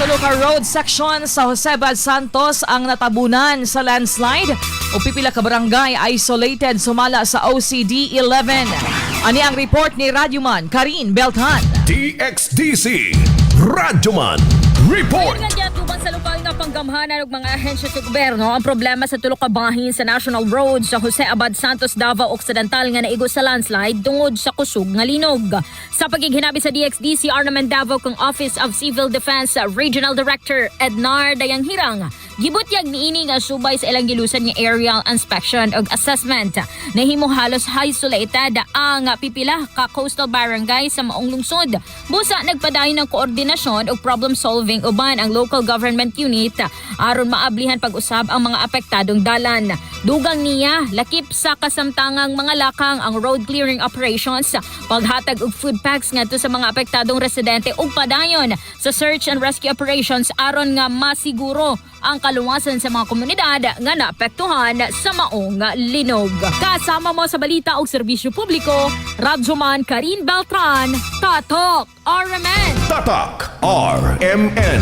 tulo ka road section sa Jose Bad Santos ang natabunan sa landslide o Pipila ka barangay isolated sumala sa OCD 11. Ani ang report ni Radyoman Karin Beltran. DXDC Radyoman Report. Ngayon nga tubang sa lokal nga panggamhanan ng mga ahensya sa gobyerno ang problema sa tulo ka bahin sa National Road sa Jose Abad Santos, Davao Occidental nga naigo sa landslide tungod sa kusog nga linog. Sa pagighinabi sa DXDC Arnament Davao kung Office of Civil Defense Regional Director Ednar Dayanghirang, gibutyag niini nga subay sa ilang gilusan nga aerial inspection ug assessment. Nahimo halos isolated ang Pipila ka coastal barangay sa maong lungsod. Busa nagpadayon ng koordinasyon ug problem solving uban ang local government unit aron maablihan pag-usab ang mga apektadong dalan. Dugang niya lakip sa kasamtangang mga lakang ang road clearing operations, paghatag og food packs ngadto sa mga apektadong residente ug padayon sa search and rescue operations aron nga masiguro ang kaluwasan sa mga komunidad nga naapektuhan sa maong linog. Kasama mo sa balita og serbisyo publiko, Radyoman Karin Beltran, Tatok RMN. Tatak RMN.